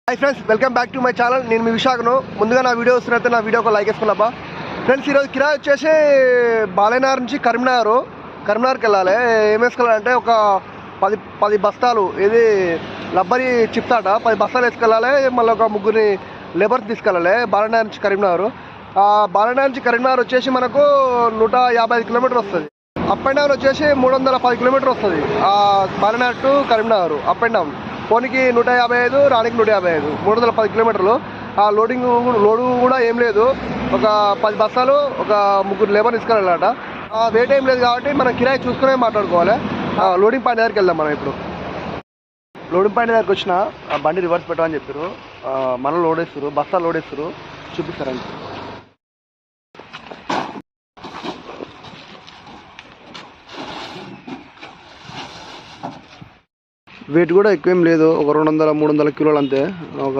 High friends welcome back to my channel నేను మీ విశాఖను ముందుగా నా వీడియో వస్తున్నట్టే నా వీడియోకి లైక్ వేసుకున్నాబా ఫ్రెండ్స్ ఈరోజు కిరాయి వచ్చేసి బాలేనగర్ నుంచి కరీంనగర్కి వెళ్ళాలి. ఏం వేసుకెళ్ళాలంటే ఒక 10 బస్తాలు ఇది లబ్బరి చిప్స్ ఆట 10 బస్తాలు వేసుకెళ్ళాలి. మళ్ళీ ఒక ముగ్గురిని లేబర్స్ తీసుకెళ్ళాలి బాలేనగర్ నుంచి కరీంనగర్. బాలేనగర్ నుంచి కరీంనగర్ వచ్చేసి మనకు 155 కిలోమీటర్ వస్తుంది. అప్ అండ్ డౌన్ వచ్చేసి 310 కిలోమీటర్ వస్తుంది. Balanagar to Karimnagar up and down. పోనీకి 155, రానికి 155, 310 కిలోమీటర్లు. ఆ లోడు కూడా ఏం లేదు. ఒక 10 బస్తాలు ఒక ముగ్గురు లేబర్ తీసుకెళ్ళాలట. వెయిట్ ఏం లేదు కాబట్టి మనం కిరాయి చూసుకునే మాట్లాడుకోవాలి. లోడింగ్ పాయింట్ దగ్గరికి వెళ్దాం. మనం ఇప్పుడు లోడింగ్ పాయింట్ దగ్గరికి వచ్చిన బండి రివర్స్ పెట్టమని చెప్పారు. మనం లోడ్ వేస్తారు, బస్తాలు లోడ్ వేస్తారు, చూపిస్తారండి. వెయిట్ కూడా ఎక్కువేం లేదు, ఒక 200-300 కిలోలు అంతే. ఒక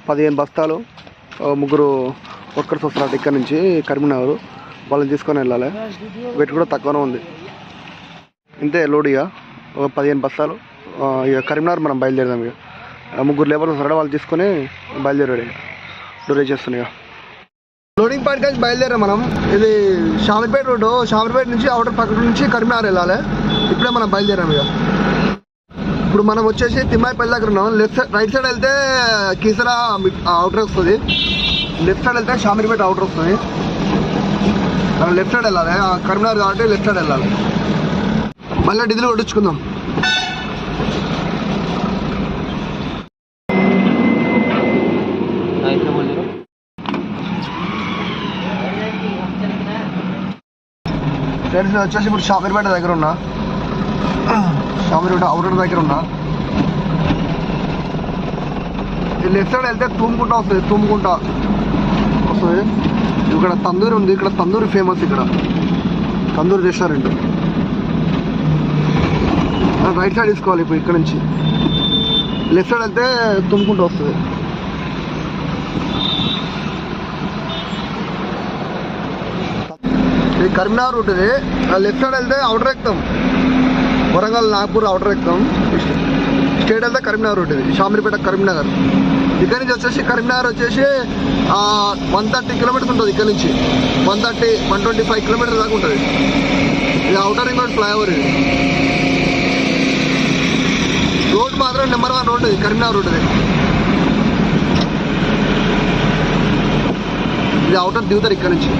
15 బస్తాలు ముగ్గురు వర్కర్స్ వస్తారు ఇక్కడ నుంచి కరీంనగర్. వాళ్ళని తీసుకొని వెళ్ళాలి. వెయిట్ కూడా తక్కువనే ఉంది. ఇంతే లోడ్. ఇక ఒక 15 బస్తాలు ఇక కరీంనగర్ మనం బయలుదేరదాం. ఇక ముగ్గురు లేబర్స్ వస్తారు, వాళ్ళు తీసుకొని బయలుదేరాడు. ఇక డోరేజ్ చేస్తున్నాయి. లోడింగ్ పాయింట్ నుంచి బయలుదేరాం మనం. ఇది షామీర్పేట రోడ్డు. షామీర్పేట నుంచి అవుటర్ పక్కన నుంచి కరీంనగర్ వెళ్ళాలి. ఇప్పుడే మనం బయలుదేరాం. ఇక ఇప్పుడు మనం వచ్చేసి తిమ్మాయిపల్లి దగ్గర ఉన్నాం. రైట్ సైడ్ వెళ్తే కీసరా అవుటర్ వస్తుంది, లెఫ్ట్ సైడ్ వెళ్తే షామీర్పేట అవుటర్ వస్తుంది. లెఫ్ట్ సైడ్ వెళ్ళాలి, కరీంనగర్ కాబట్టి లెఫ్ట్ సైడ్ వెళ్ళాలి. మళ్ళీ డీజిల్ కొట్టించుకుందాం. ఫ్రెండ్స్ నేను వచ్చేసి ఇప్పుడు షామీర్పేట దగ్గర ఉన్నా. షామీర్పేట అవుటర్ దగ్గర ఉన్నా. లెఫ్ట్ సైడ్ వెళ్తే తుమ్ముకుంటా వస్తుంది. ఇక్కడ తందూరి ఉంది. ఇక్కడ తందూరి ఫేమస్. ఇక్కడ తందూరి రెస్టారెంట్. రైట్ సైడ్ తీసుకోవాలి. ఇప్పుడు ఇక్కడ నుంచి లెఫ్ట్ సైడ్ వెళ్తే తుమ్ముకుంటూ వస్తుంది. ఇది కరీంనగర్ రూట్. ఇది లెఫ్ట్ సైడ్ వెళ్తే అవుటర్ ఎక్కుతాం. వరంగల్, నాగపూర్ అవుటర్ ఎక్కుతాం. స్టేట్ వెళ్తే కరీంనగర్ రూట్. ఇది షామీర్పేట కరీంనగర్. ఇక్కడ నుంచి వచ్చేసి కరీంనగర్ వచ్చేసి 130 కిలోమీటర్స్ ఉంటుంది. ఇక్కడ నుంచి 125 కిలోమీటర్స్ దాకా ఉంటుంది. ఇది అవుటర్ రింగ్ రోడ్ ఫ్లైఓవర్. ఇది రోడ్ మాత్రం నెంబర్ 1 రోడ్. ఇది కరీంనగర్ రోడ్. ఇది అవుటర్ దిగుతారు ఇక్కడ నుంచి.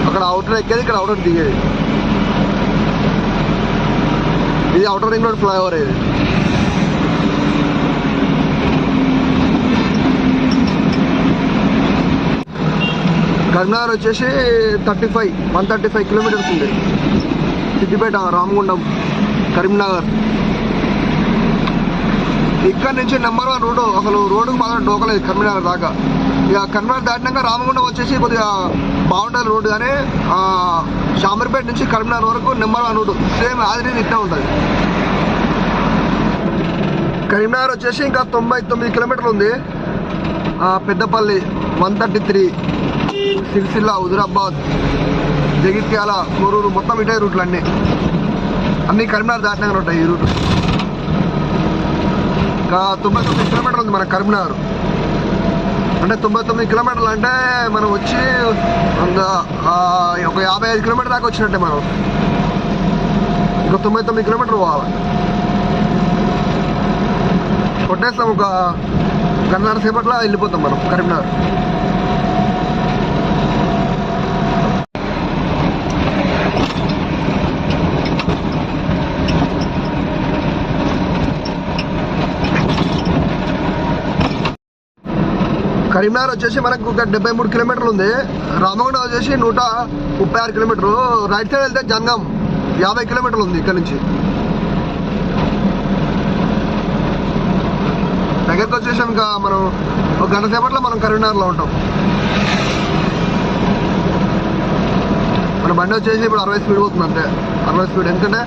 అక్కడ అవుటర్ ఎక్కేది, ఇక్కడ అవుటర్ దిగేది. ఇది అవుటర్ రింగ్ రోడ్ ఫ్లైఓవర్. ఇది కరీంనగర్ వచ్చేసి 135 కిలోమీటర్స్ ఉంది. సిద్దిపేట, రామగుండం, కరీంనగర్. ఇక్కడ నుంచి నెంబర్ 1 రోడ్డు. అసలు రోడ్డుకు మాత్రం డోకలేదు కరీంనగర్ దాకా. ఇక కరీంనగర్ దాటినాక రామగుండం వచ్చేసి కొద్దిగా బాగుంటుంది రోడ్డు. కానీ షామీర్పేట నుంచి కరీంనగర్ వరకు నెంబర్ 1 రోడ్డు. సేమ్ ఆదిరి ఇట్లా ఉంటుంది. కరీంనగర్ వచ్చేసి ఇంకా 99 కిలోమీటర్లు ఉంది. పెద్దపల్లి 133, సిరిసిల్ల, హుజురాబాద్, జగిత్యాల, కోరూరు మొత్తం ఇటే రూట్లు అన్నీ కరీంనగర్ దాటినాక ఉంటాయి ఈ రూట్. ఇంకా 99 కిలోమీటర్లు ఉంది మన కరీంనగర్. అంటే 99 కిలోమీటర్లు అంటే మనం వచ్చి ఒక 55 కిలోమీటర్ దాకా వచ్చినట్టే. మనం ఇంకా 99 కిలోమీటర్లు పోవాలి. కొట్టేస్తాం. ఒక గంటన్నర సేపట్లో వెళ్ళిపోతాం మనం కరీంనగర్. కరీంనగర్ వచ్చేసి మనకు ఒక 73 కిలోమీటర్లు ఉంది. రామగుండం వచ్చేసి 136 కిలోమీటర్లు. రైట్ సైడ్ వెళ్తే జంగం 50 కిలోమీటర్లు ఉంది ఇక్కడ నుంచి. దగ్గరకు వచ్చేసి ఇంకా మనం ఒక గంట సేపట్లో మనం కరీంనగర్లో ఉంటాం. మన బండి వచ్చేసి ఇప్పుడు 60 స్పీడ్ పోతుంది. అంతే 60 స్పీడ్. ఎందుకంటే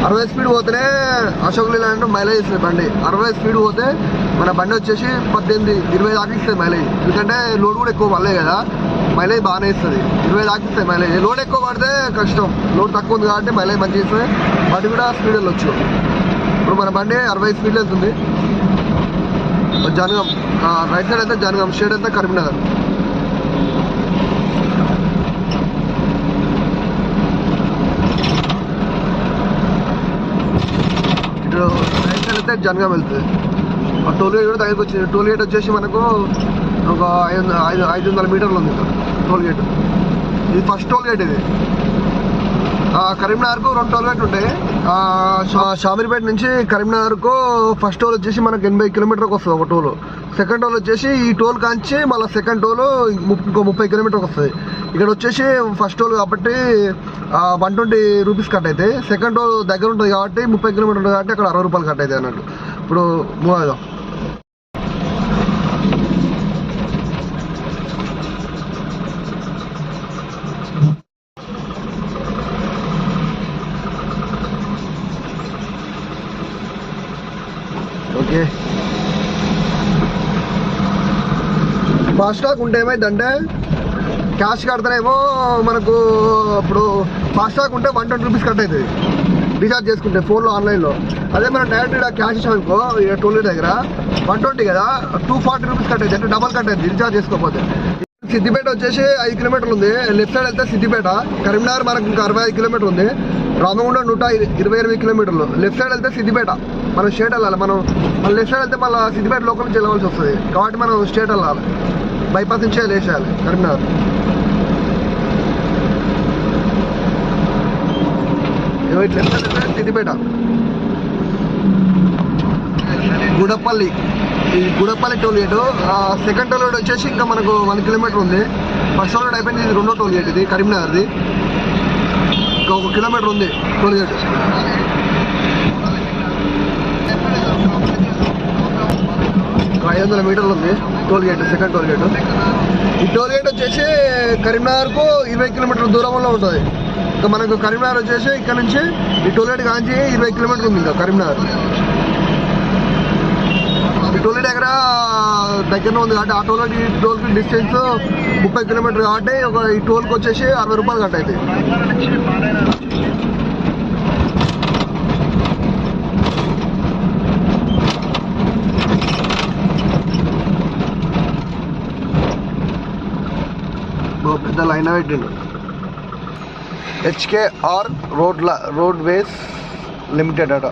60 స్పీడ్ పోతేనే అశోక్ లీలాండ్ మైలేజ్ ఇస్తుంది బండి. 60 స్పీడ్ పోతే మన బండి వచ్చేసి 18-20 దాకా ఇస్తుంది మైలేజ్. ఎందుకంటే లోడ్ కూడా ఎక్కువ పడలేదు కదా, మైలేజ్ బాగానే ఇస్తుంది. 20 దాకా ఇస్తుంది మైలేజ్. లోడ్ ఎక్కువ పడితే కష్టం. లోడ్ తక్కువ ఉంది కాబట్టి మైలేజ్ మంచిగా ఇస్తుంది. బండి కూడా స్పీడ్ వెళ్ళొచ్చు. ఇప్పుడు మన బండి 60 స్పీడ్ వెళ్తుంది. జనగాం, రైట్ సైడ్ అయితే జనగాం, స్ట్రేట్ అయితే కరీంనగర్. ఇటు రైట్ సైడ్ అయితే జనగాం వెళ్తుంది. ఆ టోల్ గేట్ కూడా దగ్గరికి వచ్చింది. టోల్ గేట్ వచ్చేసి మనకు ఒక 500 మీటర్లు ఉంది ఇక్కడ టోల్ గేట్. ఇది ఫస్ట్ టోల్ గేట్. ఇది కరీంనగర్కు 2 టోల్ గేట్లు ఉంటాయి. షామీర్పేట నుంచి కరీంనగర్కు ఫస్ట్ టోల్ వచ్చేసి మనకు 80 కిలోమీటర్కి వస్తుంది ఒక టోల్. సెకండ్ టోల్ వచ్చేసి ఈ టోల్ కాంచి మళ్ళీ సెకండ్ టోల్ ఇంకో 30 కిలోమీటర్కి వస్తుంది. ఇక్కడ వచ్చేసి ఫస్ట్ టోల్ కాబట్టి 120 రూపీస్ కట్ అవుతాయి. సెకండ్ టోల్ దగ్గర ఉంటుంది కాబట్టి 30 కిలోమీటర్ ఉంటుంది కాబట్టి అక్కడ 60 రూపాయలు కట్ అవుతాయి అన్నట్టు. ఇప్పుడు మూవ్ అవుదాం. ఓకే, ఫాస్టాగ్ ఉంటే ఏమైందంటే క్యాష్ కడతానేమో మనకు ఇప్పుడు ఫాస్టాగ్ ఉంటే 120 రూపీస్ కట్ అవుతుంది రీఛార్జ్ చేసుకుంటే ఫోన్లో ఆన్లైన్లో. అదే మనం డైరెక్ట్ ఇక్కడ క్యాష్ ఇచ్చామనుకో టోల్ గేట్ దగ్గర 120 కదా, 240 రూపీస్ కట్ అవుతుంది, అంటే డబల్ కట్ అవుతుంది రీఛార్జ్ చేసుకోకపోతే. సిద్దిపేట వచ్చేసి 5 కిలోమీటర్లు ఉంది. లెఫ్ట్ సైడ్ వెళ్తే సిద్దిపేట. కరీంనగర్ మనకు ఇంకా 65 కిలోమీటర్లు ఉంది. రామగుండం 128 కిలోమీటర్లు. లెఫ్ట్ సైడ్ వెళ్తే సిద్దిపేట. మనం స్ట్రేట్ వెళ్ళాలి. మనం లెఫ్ట్ సైడ్ వెళ్తే మళ్ళీ సిద్దిపేట లోకల్ నుంచి వెళ్ళవలసి వస్తుంది కాబట్టి మనం స్ట్రేట్ వెళ్ళాలి. బైపాస్ నుంచే లేచేయాలి కరీంనగర్. లెఫ్ట్ సైడ్ వెళ్తే సిద్దిపేట. గుడపల్లి, ఈ Gudapalli toll gate. Second toll gate వచ్చేసి ఇంకా మనకు 1 కిలోమీటర్ ఉంది. ఫస్ట్ టోల్ గేట్ అయిపోయింది. ఇది 2వ టోల్ గేట్. ఇది కరీంనగర్ది. ఇంకా 1 కిలోమీటర్ ఉంది టోల్ గేట్. 500 మీటర్లు ఉంది toll gate, second toll gate. ఈ టోల్ గేట్ వచ్చేసి కరీంనగర్కు 20 కిలోమీటర్ల దూరంలో ఉంటుంది. ఇంకా మనకు కరీంనగర్ వచ్చేసి ఇక్కడ నుంచి ఈ టోల్ గేట్ కాంచి 20 కిలోమీటర్లు ఉంది ఇంకా కరీంనగర్. ఈ టోల్ గేట్ దగ్గర ఉంది కాబట్టి ఆ టోల్ ఈ టోల్కి డిస్టెన్స్ 30 కిలోమీటర్ కాబట్టి ఈ టోల్కి వచ్చేసి 60 రూపాయలు కట్ అవుతాయి. పెద్ద లైన్ పెట్టిండు. HKR రోడ్వేస్ లిమిటెడ్ అట.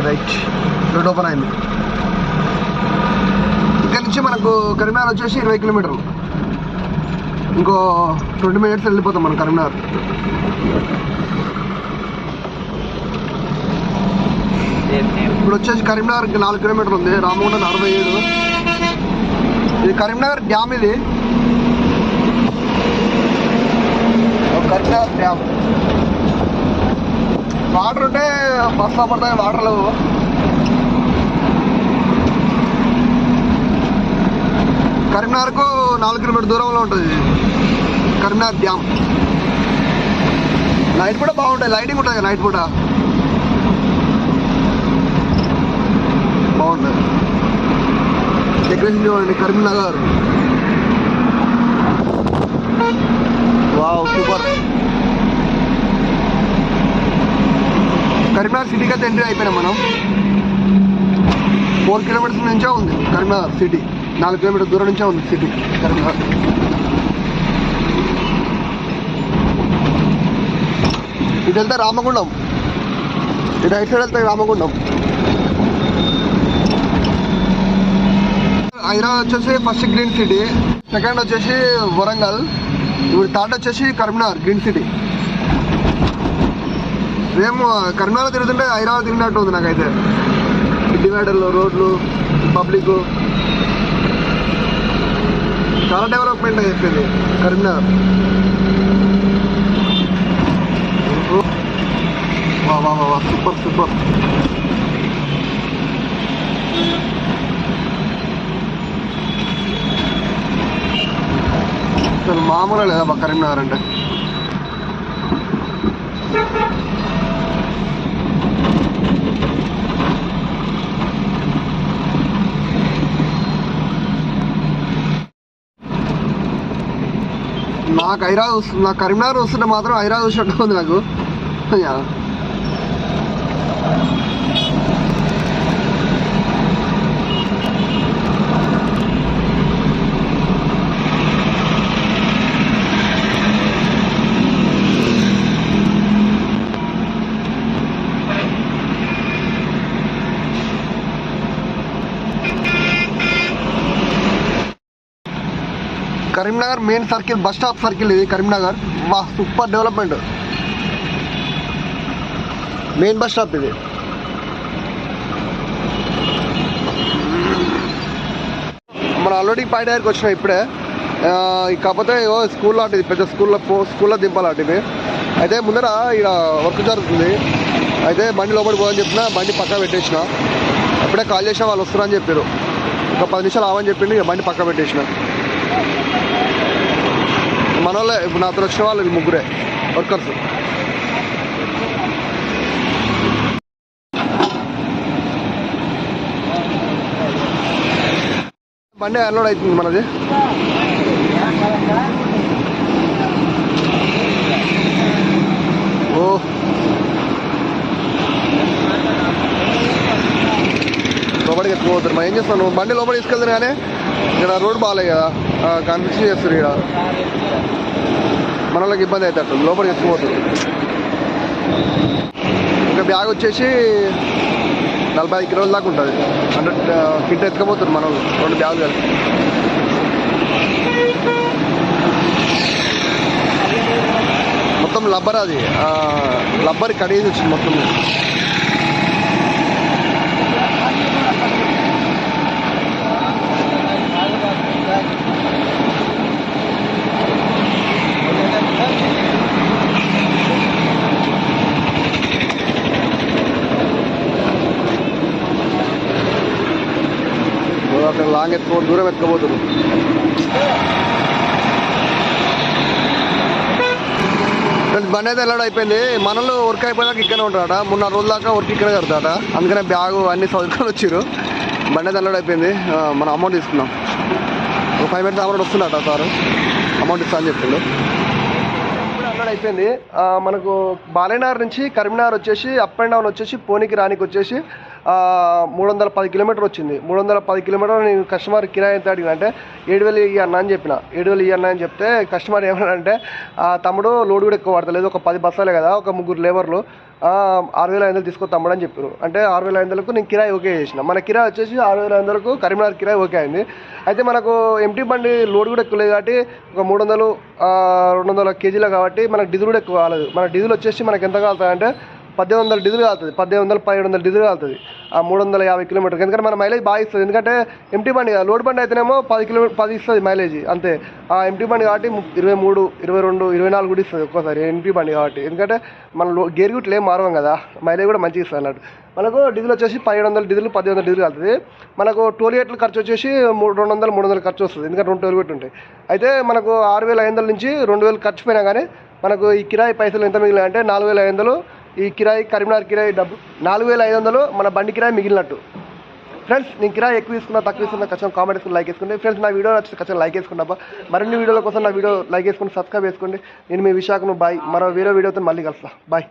రైట్, రోడ్ ఓపెన్ అయింది. ఇక్కడ నుంచి మనకు కరీంనగర్ వచ్చేసి 20 కిలోమీటర్లు. ఇంకో 20 మినిట్స్ వెళ్ళిపోతాం మనం కరీంనగర్. ఇప్పుడు వచ్చేసి కరీంనగర్కి 4 కిలోమీటర్లు ఉంది. రామగుండం 67. ఇది కరీంనగర్ డ్యామ్. ఇది కరీంనగర్ డ్యామ్. వాటర్ ఉంటే బస్సు పడతాయి. వాటర్ లేవు. కరీంనగర్కు 4 కిలోమీటర్ దూరంలో ఉంటుంది కరీంనగర్ డ్యామ్. నైట్ కూడా బాగుంటుంది, లైటింగ్ ఉంటుంది కదా నైట్ కూడా బాగుంటుంది. డెకరేషన్ చూడండి కరీంనగర్. Wow, super. కరీంనగర్ సిటీకి అయితే ఎంట్రీ అయిపోయినాం మనం. 4 కిలోమీటర్స్ నుంచే ఉంది కరీంనగర్ సిటీ. 4 కిలోమీటర్ దూరం నుంచే ఉంది సిటీ కరీంనగర్. ఇటు వెళ్తే రామగుండం, ఇటు రైట్ సైడ్ వెళ్తే రామగుండం. హైదరాబాద్ వచ్చేసి ఫస్ట్ గ్రీన్ సిటీ, సెకండ్ వచ్చేసి వరంగల్, ఇప్పుడు థర్డ్ వచ్చేసి కరీంనగర్ గ్రీన్ సిటీ. మేము కరీంనగర్ తిరుగుతుంటే హైదరాబాద్ తిరిగినట్టు ఉంది నాకైతే. డివైడర్లు, రోడ్లు, పబ్లిక్ చాలా డెవలప్మెంట్ అయిపోయింది కరీంనగర్. వా వా వా, సూపర్ సూపర్. మామూలుగా లేదా కరీంనగర్ అంటే. నాకు హైదరాబాద్ వస్తుంది, నాకు కరీంనగర్ వస్తుంటే మాత్రం హైదరాబాద్ వచ్చినట్టు ఉంది నాకు. Karimnagar main circle, bus stop circle ఇది కరీంనగర్. మా super development, main bus stop ఇది. మనం ఆల్రెడీ పై దగ్గరికి వచ్చినాం ఇప్పుడే. కాకపోతే స్కూల్లో అటు పెద్ద స్కూల్లో దింపాలి ఇవి. అయితే ముందర ఇక్కడ వర్క్ జరుగుతుంది. అయితే బండి లోపలికి పోదని చెప్పిన, బండి పక్క పెట్టేసిన. అప్పుడే కాల్ చేసిన, వాళ్ళు వస్తున్నారని చెప్పారు. ఒక 10 నిమిషాలు ఆవని చెప్పింది, ఇక బండి పక్క పెట్టేసిన. మన వాళ్ళే ఇప్పుడు నాతో వచ్చిన వాళ్ళు ముగ్గురే వర్కర్స్. బండి అన్లోడ్ అవుతుంది మనది. ఓ లోపలికి ఎత్తుకుపోతారు. మనం ఏం చేస్తాం, నువ్వు బండి లోపలికి తీసుకెళ్తాను కానీ ఇక్కడ రోడ్ బాగాలేదు కదా, కన్ఫ్యూషన్ చేస్తారు. ఇక్కడ మన వాళ్ళకి ఇబ్బంది అవుతాడు, లోపలికి ఎత్తుకుపోతారు. ఇంకా బ్యాగ్ వచ్చేసి 45 కిలోల దాకా ఉంటుంది. 100 కింట ఎత్తుకపోతారు మన వాళ్ళు, 2 బ్యాగులు కలిసి. మొత్తం లబ్బర్, అది లబ్బర్ కడిగేసి వచ్చింది మొత్తం. అక్కడ లాంగ్ దూరం ఎత్తుకోబోతున్నారు. బండి అయితే వెళ్ళడం అయిపోయింది. మనలో వర్క్ అయిపోయాక ఇక్కడే ఉంటాడట. 3-4 రోజుల దాకా వర్క్ ఇక్కడే జరుగుతాడ. అందుకనే బ్యాగు అన్ని చదువుకొని వచ్చారు. బండి అయితే వెళ్ళడం అయిపోయింది. మనం అమౌంట్ తీసుకున్నాం. ఒక 5 మినిట్స్ అమౌంట్ వస్తుందట సార్, అమౌంట్ ఇస్తా అని చెప్పిండు. ఇప్పుడు అన్నది అయిపోయింది. మనకు బాలేనగర్ నుంచి కరీంనగర్ వచ్చేసి అప్ అండ్ డౌన్ వచ్చేసి పోనీకి రానికి వచ్చేసి 310 కిలోమీటర్ వచ్చింది. 310 కిలోమీటర్లు నేను కస్టమర్ కిరాయి ఎంత అడిగిన అంటే 7,000 ఇవ్వన్నా అని చెప్పిన. 7,000 ఇవ్వన్నా అని చెప్తే కస్టమర్ ఏమన్నాడంటే, తమ్ముడు లోడ్ కూడా ఎక్కువ పడతలేదు, ఒక 10 బస్సాలే కదా, ఒక 3 లేబర్లు 6,500 తీసుకో తమ్ముడు అని చెప్పారు. అంటే 6,500కు నేను కిరాయి ఓకే చేసిన. మన కిరాయి వచ్చేసి 6,500కు కరీంనగర్ కిరాయి ఓకే అయింది. అయితే మనకు ఎంటీ బండి లోడ్ కూడా ఎక్కువ లేదు కాబట్టి ఒక 300-200 కేజీలు కాబట్టి మనకు డీజిల్ కూడా ఎక్కువ కాలేదు. మన డీజిల్ వచ్చేసి మనకు ఎంత కాలుతుందంటే 1800 డీజిల్ కాలుతుంది. 1800-1700 డీజిల్ కాలుతుంది ఆ 350 కిలోమీటర్కి. ఎందుకంటే మన మైలేజ్ బాగా ఇస్తుంది. ఎందుకంటే ఎంటీ బండి కదా, లోడ్ బండి అయితేనేమో 10 ఇస్తుంది మైలేజ్ అంతే. ఆ ఎంటీ బండి కాబట్టి 23, 22, 24 కూడా ఇస్తుంది ఒక్కోసారి ఎంటీ బండి కాబట్టి. ఎందుకంటే మన గేర్ గుట్లు ఏం మారవం కదా, మైలేజ్ కూడా మంచిగా ఇస్తుంది అన్నట్టు. మనకు డీజిల్ వచ్చేసి 1700 డీజిల్, 1800 డీజిల్ కాలుతుంది. మనకు టోల్ గేట్లు ఖర్చు వచ్చేసి 200-300 ఖర్చు వస్తుంది. ఎందుకంటే 2 టోల్ గేట్లు ఉంటాయి. అయితే మనకు 6,500 నుంచి 2,000 ఖర్చు పోయినా కానీ మనకు ఈ కిరాయి పైసలు ఎంత మిగిలినాయి అంటే 4,500. ఈ కిరాయి కరీంనగర్ కిరాయి డబ్బు 4,500 మన బండి కిరాయి మిగిలినట్టు. ఫ్రెండ్స్, నేను కిరాయి ఎక్కువ తీసుకున్నా తక్కువ తీసుకున్నా ఖచ్చితంగా కామెంట్ చేసుకుని లైక్ వేసుకోండి. ఫ్రెండ్స్, నా వీడియో నచ్చితే ఖచ్చితంగా లైక్ వేసుకుంటా. మరిన్ని వీడియోల కోసం నా వీడియో లైక్ వేసుకుని సబ్స్క్రైబ్ చేసుకోండి. నేను మీ విశాఖను బాయ్. మరో వేరే వీడియోతో మళ్ళీ కలుస్తా. బాయ్.